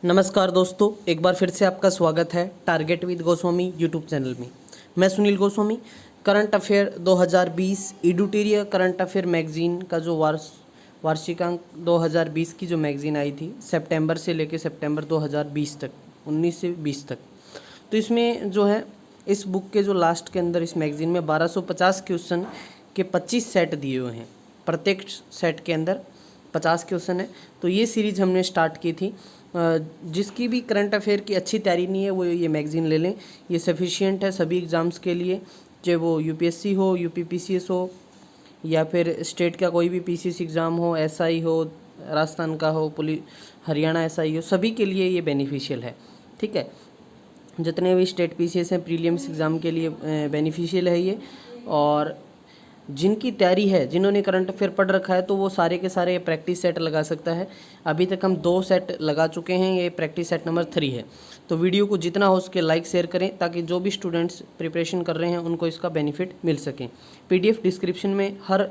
नमस्कार दोस्तों, एक बार फिर से आपका स्वागत है target with Goswami YouTube channel में। मैं सुनील गोस्वामी। करंट अफेयर 2020 एडुटेरिया करंट अफेयर मैगजीन का जो वार्षिकांक 2020 की जो मैगजीन आई थी सितंबर से लेकर सितंबर 2020 तक, 19 से 20 तक, तो इसमें जो है इस बुक के जो लास्ट के अंदर इस मैगजीन में 1250 क्वेश्चन के 25 सेट दिए हुए हैं। प्रत्येक सेट के अंदर 50 क्वेश्चन है। तो ये सीरीज हमने स्टार्ट की थी। जिसकी भी करंट अफेयर की अच्छी तैयारी नहीं है वो ये मैगज़ीन ले लें, ये सफिशिएंट है सभी एग्ज़ाम्स के लिए, चाहे वो यूपीएससी हो, यूपीपीसीएस हो, या फिर स्टेट का कोई भी पीसीएस एग्ज़ाम हो, एसआई हो, राजस्थान का हो, पुलिस हरियाणा एसआई हो, सभी के लिए ये बेनिफिशियल है। ठीक है, जितने भी स्टेट पीसीएस हैं प्रीलिम्स एग्ज़ाम के लिए बेनिफिशियल है ये। और जिनकी तैयारी है, जिन्होंने करंट अफेयर पढ़ रखा है, तो वो सारे के सारे प्रैक्टिस सेट लगा सकता है। अभी तक हम 2 सेट लगा चुके हैं, ये प्रैक्टिस सेट नंबर 3 है। तो वीडियो को जितना हो सके लाइक शेयर करें ताकि जो भी स्टूडेंट्स प्रिपरेशन कर रहे हैं उनको इसका बेनिफिट मिल सके। पीडीएफ डिस्क्रिप्शन में, हर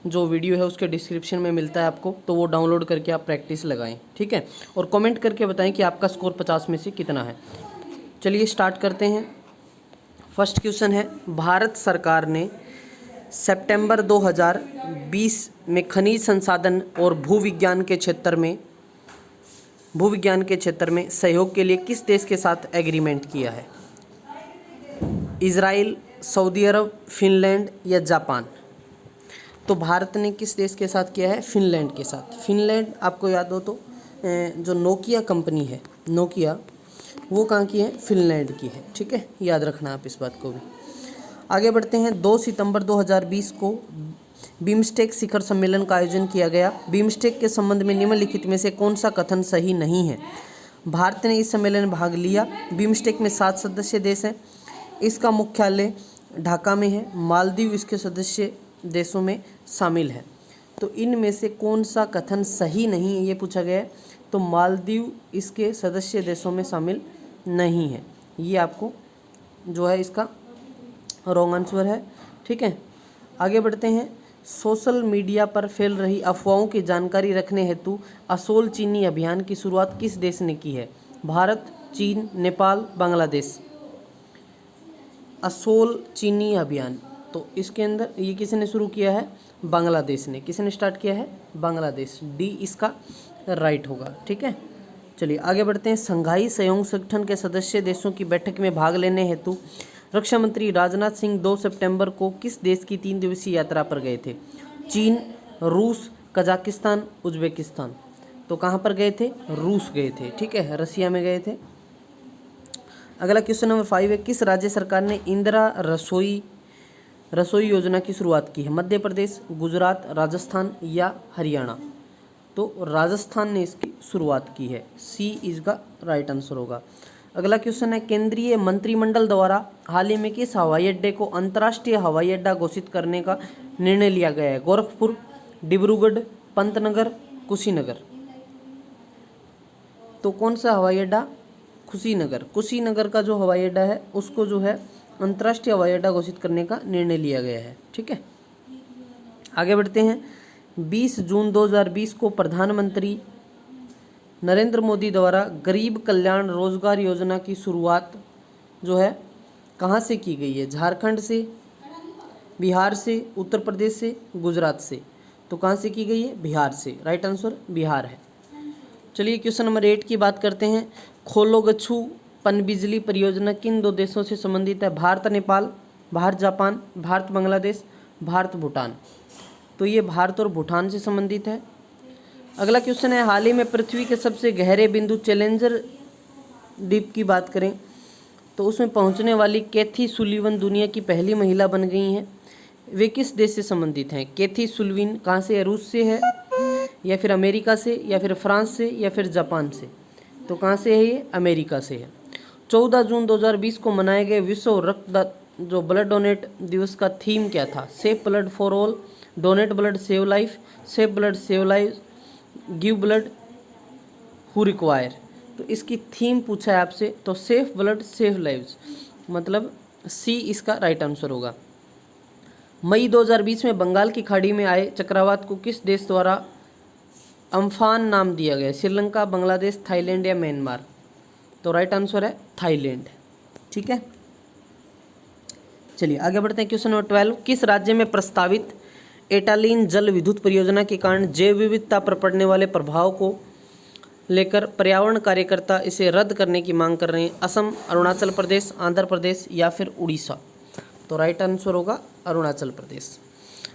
जो वीडियो है उसके डिस्क्रिप्शन में मिलता है आपको, तो वो डाउनलोड करके आप प्रैक्टिस लगाएं। ठीक है, और कॉमेंट करके बताएं कि आपका स्कोर 50 में से कितना है। चलिए स्टार्ट करते हैं। फर्स्ट क्वेश्चन है, भारत सरकार ने सितंबर 2020 में खनिज संसाधन और भूविज्ञान के क्षेत्र में सहयोग के लिए किस देश के साथ एग्रीमेंट किया है? इजराइल, सऊदी अरब, फिनलैंड या जापान? तो भारत ने किस देश के साथ किया है? फिनलैंड के साथ। फिनलैंड आपको याद हो तो जो नोकिया कंपनी है, नोकिया, वो कहाँ की है? फिनलैंड की है। ठीक है, याद रखना आप इस बात को भी। आगे बढ़ते हैं। 2 सितंबर 2020 को बिम्स्टेक शिखर सम्मेलन का आयोजन किया गया। बिम्स्टेक के संबंध में निम्नलिखित में से कौन सा कथन सही नहीं है? भारत ने इस सम्मेलन में भाग लिया। बिम्स्टेक में 7 सदस्य देश हैं। इसका मुख्यालय ढाका में है। मालदीव इसके सदस्य देशों में शामिल है। तो इनमें से कौन सा कथन सही नहीं है, ये पूछा गया है। तो मालदीव इसके सदस्य देशों में शामिल नहीं है, ये आपको जो है इसका रॉन्ग आंसर है। ठीक है, आगे बढ़ते हैं। सोशल मीडिया पर फैल रही अफवाहों की जानकारी रखने हेतु असोल चीनी अभियान की शुरुआत किस देश ने की है? भारत, चीन, नेपाल, बांग्लादेश? असोल चीनी अभियान, तो इसके अंदर ये किसने शुरू किया है? बांग्लादेश ने। किसने स्टार्ट किया है? बांग्लादेश। डी इसका राइट होगा। ठीक है, चलिए आगे बढ़ते हैं। संघाई सहयोग संगठन के सदस्य देशों की बैठक में भाग लेने हेतु रक्षा मंत्री राजनाथ सिंह 2 सितंबर को किस देश की 3 दिवसीय यात्रा पर गए थे? चीन, रूस, कजाकिस्तान, उज्बेकिस्तान? तो कहाँ पर गए थे? रूस गए थे। ठीक है, रसिया में गए थे। अगला क्वेश्चन नंबर 5 है, किस राज्य सरकार ने इंदिरा रसोई योजना की शुरुआत की है? मध्य प्रदेश, गुजरात, राजस्थान या हरियाणा? तो राजस्थान ने इसकी शुरुआत की है। सी इसका राइट आंसर होगा। अगला क्वेश्चन है, केंद्रीय मंत्रिमंडल द्वारा हाल ही में किस हवाई अड्डे को अंतर्राष्ट्रीय हवाई अड्डा घोषित करने का निर्णय लिया गया है? गोरखपुर, डिब्रूगढ़, पंतनगर, कुशीनगर? तो कौन सा हवाई अड्डा? कुशीनगर। कुशीनगर का जो हवाई अड्डा है उसको जो है अंतर्राष्ट्रीय हवाई अड्डा घोषित करने का निर्णय लिया गया है। ठीक है, आगे बढ़ते हैं। 20 जून 2020 को प्रधानमंत्री नरेंद्र मोदी द्वारा गरीब कल्याण रोजगार योजना की शुरुआत जो है कहाँ से की गई है? झारखंड से, बिहार से, उत्तर प्रदेश से, गुजरात से? तो कहाँ से की गई है? बिहार से। राइट आंसर बिहार है। चलिए क्वेश्चन नंबर 8 की बात करते हैं। खोलोगछू पनबिजली परियोजना किन 2 देशों से संबंधित है? भारत नेपाल, भारत जापान, भारत बांग्लादेश, भारत भूटान? तो ये भारत और भूटान से संबंधित है। अगला क्वेश्चन है, हाल ही में पृथ्वी के सबसे गहरे बिंदु चैलेंजर द्वीप की बात करें तो उसमें पहुंचने वाली कैथी सुलीवन दुनिया की पहली महिला बन गई हैं। वे किस देश से संबंधित हैं? कैथी सुलीवन कहाँ से है? रूस से है, या फिर अमेरिका से, या फिर फ्रांस से, या फिर जापान से? तो कहाँ से है ये? अमेरिका से है। 14 जून 2020 को मनाए गए विश्व जो ब्लड डोनेट दिवस का थीम क्या था? Save blood for all, donate blood save life, save blood save life, give blood who require? तो इसकी थीम पूछा है आपसे, तो सेफ ब्लड सेव लाइव्स, मतलब सी इसका राइट आंसर होगा। मई 2020 में बंगाल की खाड़ी में आए चक्रवात को किस देश द्वारा अम्फान नाम दिया गया है? श्रीलंका, बांग्लादेश, थाईलैंड या म्यांमार? तो राइट आंसर है थाईलैंड। ठीक है, चलिए आगे बढ़ते हैं। क्वेश्चन नंबर 12, किस राज्य में प्रस्तावित एटालीन जल विद्युत परियोजना के कारण जैव विविधता पर पड़ने वाले प्रभाव को लेकर पर्यावरण कार्यकर्ता इसे रद्द करने की मांग कर रहे हैं? असम, अरुणाचल प्रदेश, आंध्र प्रदेश या फिर उड़ीसा? तो राइट आंसर होगा अरुणाचल प्रदेश।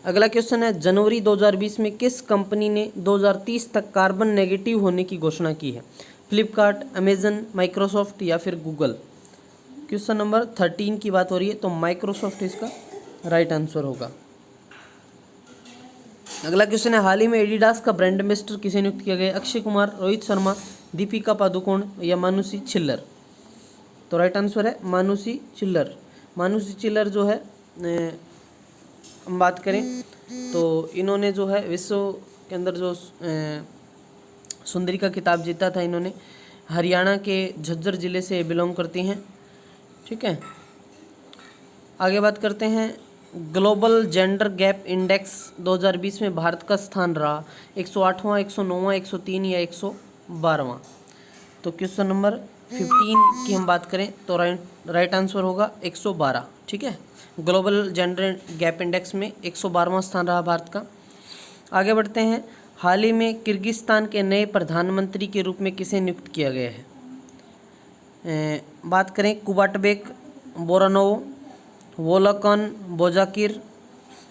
अगला क्वेश्चन है, जनवरी 2020 में किस कंपनी ने 2030 तक कार्बन नेगेटिव होने की घोषणा की है? फ्लिपकार्ट, अमेजन, माइक्रोसॉफ्ट या फिर गूगल? क्वेश्चन नंबर 13 की बात हो रही है, तो माइक्रोसॉफ्ट इसका राइट आंसर होगा। अगला क्वेश्चन है, हाल ही में एडिडास का ब्रांड एम्बेसडर किसे नियुक्त किया गया? अक्षय कुमार, रोहित शर्मा, दीपिका पादुकोण या मानुषी छिल्लर? तो राइट आंसर है मानुषी छिल्लर। मानुषी छिल्लर जो है हम बात करें तो इन्होंने जो है विश्व के अंदर जो सुंदरी का खिताब जीता था, इन्होंने हरियाणा के झज्जर ज़िले से बिलोंग करती हैं। ठीक है, आगे बात करते हैं। ग्लोबल जेंडर गैप इंडेक्स 2020 में भारत का स्थान रहा 108वां, 109वां, 103 या 112वां? तो क्वेश्चन नंबर 15 की हम बात करें तो राइट आंसर होगा 112। ठीक है, ग्लोबल जेंडर गैप इंडेक्स में 112वां स्थान रहा भारत का। आगे बढ़ते हैं। हाल ही में किर्गिस्तान के नए प्रधानमंत्री के रूप में किसे नियुक्त किया गया है? बात करें Kubatbek Boronov, Volkan Bozkir,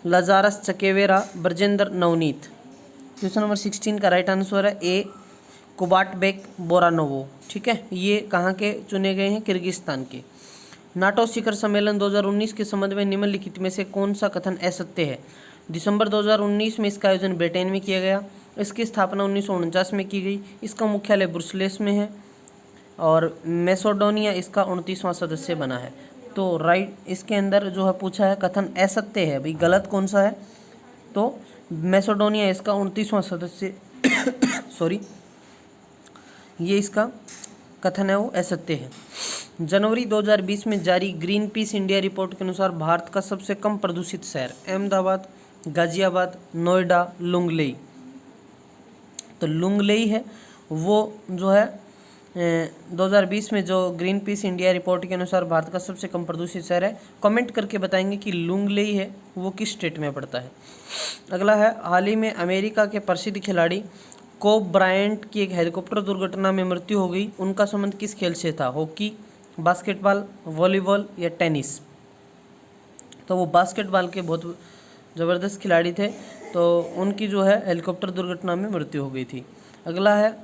Lazarus Chakwera, Brajendra Navneet? Question number 16 का राइट आंसर है ए कुबाटबेक बोरानोवो। ठीक है, ये कहाँ के चुने गए हैं? किर्गिस्तान के। नाटो शिखर सम्मेलन 2019 के संबंध में निम्नलिखित में से कौन सा कथन असत्य है? दिसंबर 2019 में इसका आयोजन ब्रिटेन में किया गया। इसकी स्थापना 1949 में की गई। इसका मुख्यालय ब्रुसेल्स में है और मैसेडोनिया इसका 29वां सदस्य बना है। तो राइट इसके अंदर जो है पूछा है कथन असत्य है, भाई गलत कौन सा है? तो मैसेडोनिया इसका 29वां सदस्य सॉरी, ये इसका कथन है वो असत्य है। जनवरी 2020 में जारी ग्रीन पीस इंडिया रिपोर्ट के अनुसार भारत का सबसे कम प्रदूषित शहर अहमदाबाद, गाजियाबाद, नोएडा, लुंगलेई? तो लुंगलेई है वो जो है 2020 में जो ग्रीन पीस इंडिया रिपोर्ट के अनुसार भारत का सबसे कम प्रदूषित शहर है। कमेंट करके बताएंगे कि लुंगलेई है वो किस स्टेट में पड़ता है। अगला है, हाल ही में अमेरिका के प्रसिद्ध खिलाड़ी कोब ब्रायंट की एक हेलीकॉप्टर दुर्घटना में मृत्यु हो गई। उनका संबंध किस खेल से था? हॉकी, बास्केटबॉल, वॉलीबॉल या टेनिस? तो वो बास्केटबॉल के बहुत ज़बरदस्त खिलाड़ी थे, तो उनकी जो है हेलीकॉप्टर दुर्घटना में मृत्यु हो गई थी। अगला है,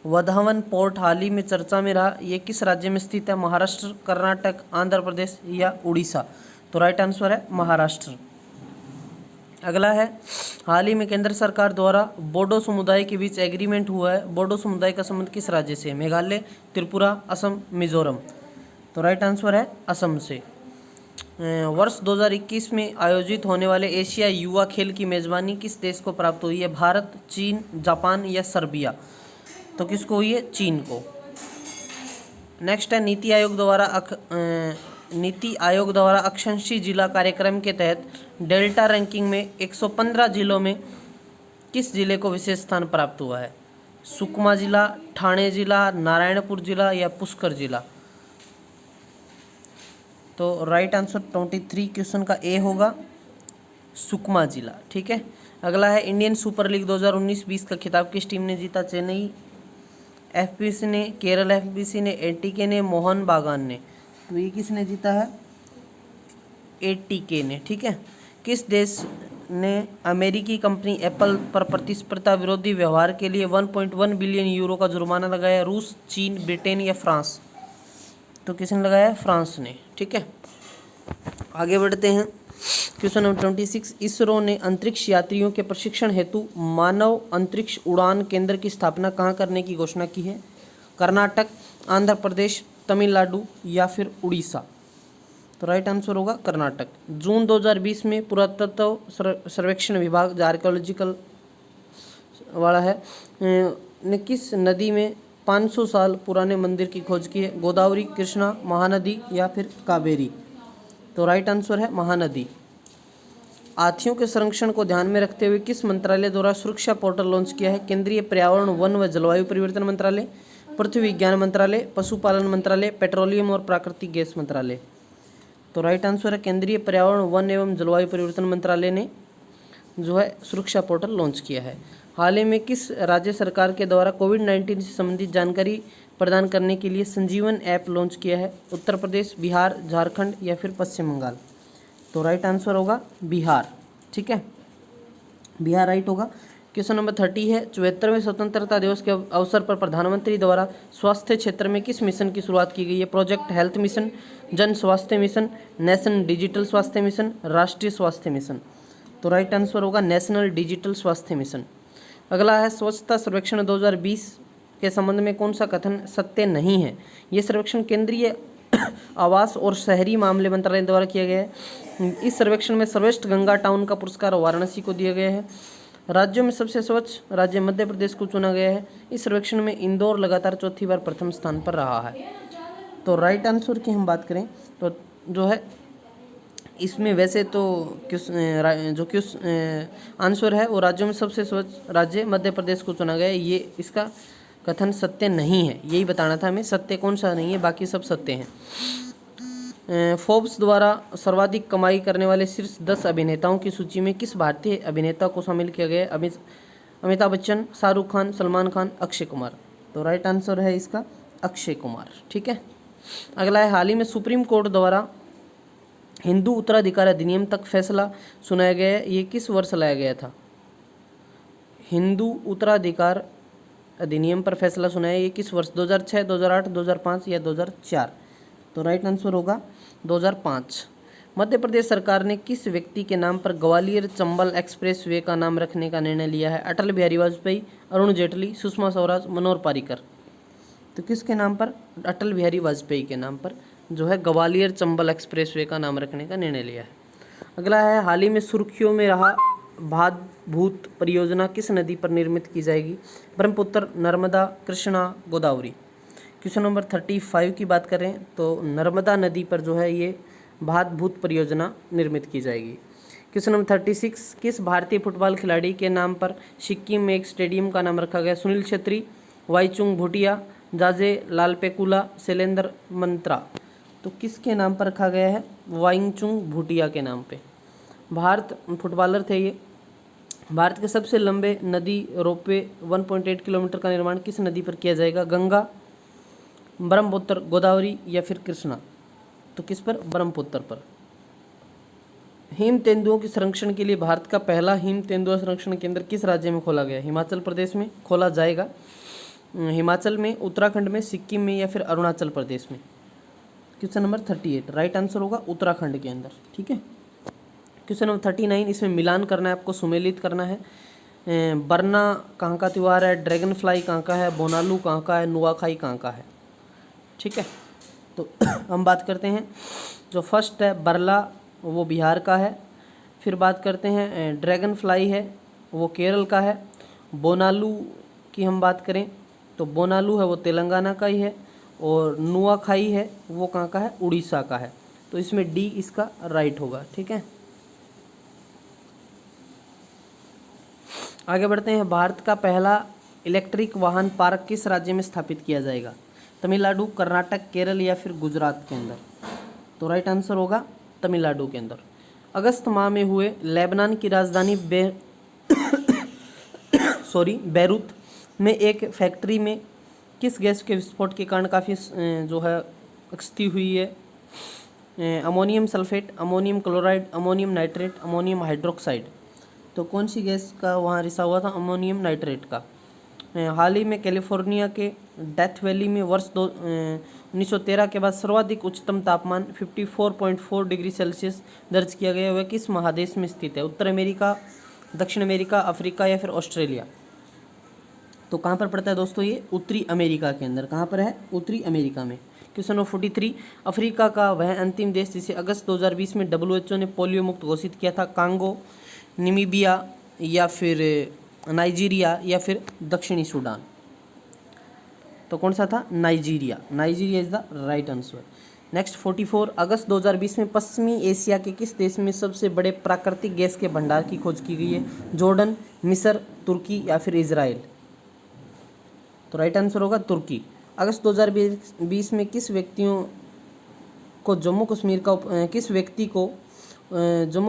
वधावन पोर्ट हाल ही में चर्चा में रहा, ये किस राज्य में स्थित है? महाराष्ट्र, कर्नाटक, आंध्र प्रदेश या उड़ीसा? तो राइट आंसर है महाराष्ट्र। अगला है, हाल ही में केंद्र सरकार द्वारा बोडो समुदाय के बीच एग्रीमेंट हुआ है। बोडो समुदाय का संबंध किस राज्य से है? मेघालय, त्रिपुरा, असम, मिजोरम? तो राइट आंसर है असम से। वर्ष 2021 में आयोजित होने वाले एशिया युवा खेल की मेज़बानी किस देश को प्राप्त हुई है? भारत, चीन, जापान या सर्बिया? तो किसको हुई है? चीन को। नेक्स्ट है, नीति आयोग द्वारा अक्षांशी जिला कार्यक्रम के तहत डेल्टा रैंकिंग में 115 जिलों में किस जिले को विशेष स्थान प्राप्त हुआ है? सुकमा जिला, ठाणे जिला, नारायणपुर जिला या पुष्कर जिला? तो राइट आंसर 23 क्वेश्चन का ए होगा, सुकमा जिला। ठीक है, अगला है, इंडियन सुपर लीग 2019-20 का खिताब किस टीम ने जीता? चेन्नई एफबीसी ने, केरल एफबीसी ने, एटीके ने, मोहन बागान ने? तो ये किसने जीता है? एटीके ने। ठीक है, किस देश ने अमेरिकी कंपनी एप्पल पर प्रतिस्पर्धा विरोधी व्यवहार के लिए 1.1 बिलियन यूरो का जुर्माना लगाया? रूस, चीन, ब्रिटेन या फ्रांस? तो किसने लगाया? फ्रांस ने। ठीक है, आगे बढ़ते हैं। क्वेश्चन नंबर 26, इसरो ने अंतरिक्ष यात्रियों के प्रशिक्षण हेतु मानव अंतरिक्ष उड़ान केंद्र की स्थापना कहाँ करने की घोषणा की है? कर्नाटक, आंध्र प्रदेश, तमिलनाडु या फिर उड़ीसा? तो राइट आंसर होगा कर्नाटक। जून 2020 में पुरातत्व सर्वेक्षण विभाग जो आर्कियोलॉजिकल वाला है ने किस नदी में 500 साल पुराने मंदिर की खोज की है? गोदावरी, कृष्णा, महानदी या फिर कावेरी? तो राइट आंसर है महानदी। हाथियों के संरक्षण को ध्यान में रखते हुए किस मंत्रालय द्वारा सुरक्षा पोर्टल लॉन्च किया है? केंद्रीय पर्यावरण, वन व जलवायु परिवर्तन मंत्रालय, पृथ्वी विज्ञान मंत्रालय, पशुपालन मंत्रालय, पेट्रोलियम और प्राकृतिक गैस मंत्रालय। तो राइट आंसर है केंद्रीय पर्यावरण, वन एवं जलवायु परिवर्तन मंत्रालय ने जो है सुरक्षा पोर्टल लॉन्च किया है। हाल ही में किस राज्य सरकार के द्वारा कोविड-19 से संबंधित जानकारी प्रदान करने के लिए संजीवन ऐप लॉन्च किया है? उत्तर प्रदेश, बिहार, झारखंड या फिर पश्चिम बंगाल। तो राइट आंसर होगा बिहार। ठीक है, बिहार राइट होगा। क्वेश्चन नंबर 30 है, 74वें स्वतंत्रता दिवस के अवसर पर प्रधानमंत्री द्वारा स्वास्थ्य क्षेत्र में किस मिशन की शुरुआत की गई है? प्रोजेक्ट हेल्थ मिशन, जन स्वास्थ्य मिशन, नेशनल डिजिटल स्वास्थ्य मिशन, राष्ट्रीय स्वास्थ्य मिशन। तो राइट आंसर होगा नेशनल डिजिटल स्वास्थ्य मिशन। अगला है, स्वच्छता सर्वेक्षण 2020 के संबंध में कौन सा कथन सत्य नहीं है? ये सर्वेक्षण केंद्रीय आवास और शहरी मामले मंत्रालय द्वारा किया गया है। इस सर्वेक्षण में सर्वश्रेष्ठ गंगा टाउन का पुरस्कार वाराणसी को दिया गया है। राज्यों में सबसे स्वच्छ राज्य मध्य प्रदेश को चुना गया है। इस सर्वेक्षण में इंदौर लगातार चौथी बार प्रथम स्थान पर रहा है। तो राइट आंसर की हम बात करें तो जो है इसमें वैसे तो किस आंसर है वो राज्यों में सबसे स्वच्छ राज्य मध्य प्रदेश को चुना गया है, ये इसका कथन सत्य नहीं है। यही बताना था हमें, सत्य कौन सा नहीं है, बाकी सब सत्य हैं। फोर्ब्स द्वारा सर्वाधिक कमाई करने वाले शीर्ष 10 अभिनेताओं की सूची में किस भारतीय अभिनेता को शामिल किया गया है? अमिताभ बच्चन, शाहरुख खान, सलमान खान, अक्षय कुमार। तो राइट आंसर है इसका अक्षय कुमार। ठीक है, अगला है, हाल ही में सुप्रीम कोर्ट द्वारा हिंदू उत्तराधिकार अधिनियम तक फैसला सुनाया गया है, ये किस वर्ष लाया गया था? हिंदू उत्तराधिकार अधिनियम पर फैसला सुनाया ये किस वर्ष? 2006, 2008, 2005 या 2004। तो राइट आंसर होगा 2005। मध्य प्रदेश सरकार ने किस व्यक्ति के नाम पर ग्वालियर चंबल एक्सप्रेस वे का नाम रखने का निर्णय लिया है? अटल बिहारी वाजपेयी, अरुण जेटली, सुषमा स्वराज, मनोहर पारिकर। तो किसके नाम पर? अटल बिहारी वाजपेयी के नाम पर जो है ग्वालियर चंबल एक्सप्रेस वे का नाम रखने का निर्णय लिया है। अगला है, हाल ही में सुर्खियों में रहा भाद भूत परियोजना किस नदी पर निर्मित की जाएगी? ब्रह्मपुत्र, नर्मदा, कृष्णा, गोदावरी। क्वेश्चन नंबर 35 की बात करें तो नर्मदा नदी पर जो है ये भाद भूत परियोजना निर्मित की जाएगी। क्वेश्चन नंबर 36, किस भारतीय फुटबॉल खिलाड़ी के नाम पर सिक्किम में एक स्टेडियम का नाम रखा गया? सुनील छेत्री, वाईचुंग भूटिया, जाजे लालपेकुला, शैलेंद्र मंत्रा। तो किसके नाम पर रखा गया है? वाईचुंग भूटिया के नाम पे। भारत फुटबॉलर थे ये। भारत के सबसे लंबे नदी रोपवे 1.8 किलोमीटर का निर्माण किस नदी पर किया जाएगा? गंगा, ब्रह्मपुत्र, गोदावरी या फिर कृष्णा। तो किस पर? ब्रह्मपुत्र पर। हिम तेंदुओं के संरक्षण के लिए भारत का पहला हिम तेंदुआ संरक्षण केंद्र किस राज्य में खोला गया? हिमाचल प्रदेश में खोला जाएगा। हिमाचल में, उत्तराखंड में, सिक्किम में या फिर अरुणाचल प्रदेश में। क्वेश्चन नंबर 38 राइट आंसर होगा उत्तराखंड के अंदर। ठीक है, क्वेश्चन नंबर 39, इसमें मिलान करना है आपको, सुमेलित करना है। बरना कहाँ का त्यौहार है? ड्रैगन फ्लाई कहाँ का है? बोनालू कहाँ का है? नुआखाई कहाँ का है? ठीक है, तो हम बात करते हैं जो फर्स्ट है बरला, वो बिहार का है। फिर बात करते हैं ड्रैगन फ्लाई है, वो केरल का है। बोनालू की हम बात करें तो बोनालू है वो तेलंगाना का ही है। और नुआखाई है वो कहाँ का है? उड़ीसा का है। तो इसमें डी इसका राइट होगा। ठीक है, आगे बढ़ते हैं। भारत का पहला इलेक्ट्रिक वाहन पार्क किस राज्य में स्थापित किया जाएगा? तमिलनाडु, कर्नाटक, केरल या फिर गुजरात के अंदर। तो राइट आंसर होगा तमिलनाडु के अंदर। अगस्त माह में हुए लेबनान की राजधानी बैरूत में एक फैक्ट्री में किस गैस के विस्फोट के कारण काफ़ी जो है क्षति हुई है? Ammonium sulphate, ammonium chloride, ammonium nitrate, ammonium hydroxide. तो कौन सी गैस का वहाँ रिसा हुआ था? अमोनियम नाइट्रेट का। हाल ही में कैलिफोर्निया के डेथ वैली में वर्ष 1913 के बाद सर्वाधिक उच्चतम तापमान 54.4 डिग्री सेल्सियस दर्ज किया गया। वह किस महादेश में स्थित है? उत्तर अमेरिका, दक्षिण अमेरिका, अफ्रीका या फिर ऑस्ट्रेलिया। तो कहाँ पर पड़ता है दोस्तों? ये उत्तरी अमेरिका के अंदर। कहाँ पर है? उत्तरी अमेरिका में। क्वेश्चन नंबर 43, अफ्रीका का वह अंतिम देश जिसे अगस्त 2020 में WHO ने पोलियो मुक्त घोषित किया था? कांगो, नामीबिया या फिर नाइजीरिया या फिर दक्षिणी सूडान। तो कौन सा था? Nigeria. Nigeria is the right answer. Next 44 अगस्त 2020 में पश्चिमी एशिया के किस देश में सबसे बड़े प्राकृतिक गैस के भंडार की खोज की गई है? जॉर्डन, मिस्र, तुर्की या फिर इजराइल? तो राइट आंसर होगा तुर्की। अगस्त 2020 में किस व्यक्ति को जम्मू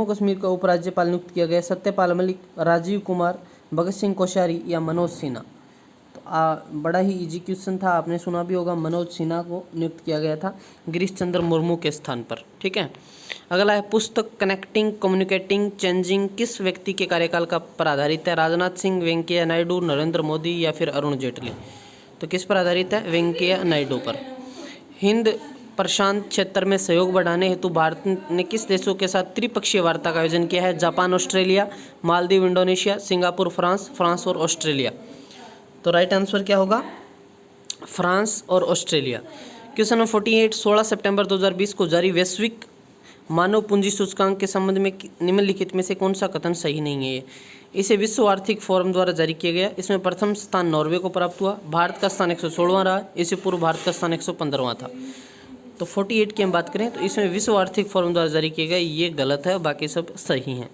कश्मीर का उपराज्यपाल नियुक्त किया गया? सत्यपाल मलिक, राजीव कुमार, भगत सिंह कोश्यारी या मनोज सिन्हा? तो बड़ा ही इजी क्वेश्चन था, आपने सुना भी होगा। मनोज सिन्हा को नियुक्त किया गया था गिरीश चंद्र मुर्मू के स्थान पर। ठीक है, अगला है पुस्तक कनेक्टिंग, कम्युनिकेटिंग, चेंजिंग किस व्यक्ति के कार्यकाल का पर आधारित है? राजनाथ सिंह, वेंकैया नायडू, नरेंद्र मोदी या फिर अरुण जेटली? तो किस पर आधारित है? वेंकैया नायडू पर। हिंद प्रशांत क्षेत्र में सहयोग बढ़ाने हेतु भारत ने किस देशों के साथ त्रिपक्षीय वार्ता का आयोजन किया है? Japan, Australia, Maldives, Indonesia, Singapore, France और ऑस्ट्रेलिया? तो राइट आंसर क्या होगा? फ्रांस और ऑस्ट्रेलिया। क्वेश्चन नंबर 48 16 सितंबर 2020 को जारी वैश्विक मानव पूंजी सूचकांक के संबंध में निम्नलिखित में से कौन सा कथन सही नहीं है? इसे विश्व आर्थिक फोरम द्वारा जारी किया गया। इसमें प्रथम स्थान नॉर्वे को प्राप्त हुआ। भारत का स्थान 116वां रहा। इससे पूर्व भारत का स्थान 115वां था। तो 48 की हम बात करें तो इसमें विश्व आर्थिक फोरम द्वारा जारी किया गया, ये गलत है, बाकी सब सही हैं।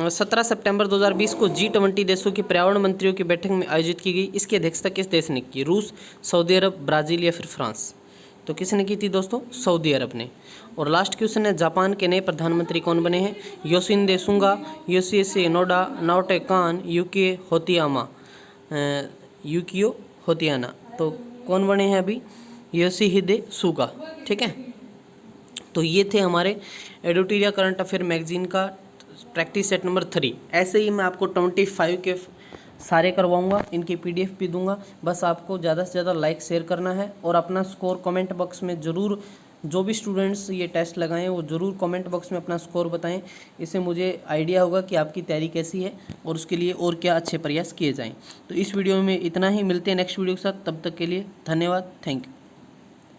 17 सितंबर 2020 को G20 देशों के पर्यावरण मंत्रियों की बैठक में आयोजित की गई। इसकी अध्यक्षता किस देश ने की? रूस, सऊदी अरब, ब्राज़ील या फिर फ्रांस? तो किसने की थी दोस्तों? सऊदी अरब ने। और लास्ट क्वेश्चन है, जापान के नए प्रधानमंत्री कौन बने हैं? योशिहिदे सुगा, योशिहिदे नोडा, नाओटे कान, यूकियो होतियाना? तो कौन बने हैं अभी? Yoshihide Suga. ठीक है, तो ये थे हमारे एडुटेरिया करंट अफेयर मैगजीन का प्रैक्टिस सेट नंबर 3। ऐसे ही मैं आपको 25 के सारे करवाऊंगा, इनकी PDF भी दूंगा। बस आपको ज़्यादा से ज़्यादा लाइक शेयर करना है और अपना स्कोर कमेंट बॉक्स में ज़रूर, जो भी स्टूडेंट्स ये टेस्ट लगाएं वो ज़रूर कमेंट बॉक्स में अपना स्कोर बताएं। इससे मुझे आइडिया होगा कि आपकी तैयारी कैसी है और उसके लिए और क्या अच्छे प्रयास किए जाएँ। तो इस वीडियो में इतना ही, मिलते हैं नेक्स्ट वीडियो के साथ। तब तक के लिए धन्यवाद, थैंक यू।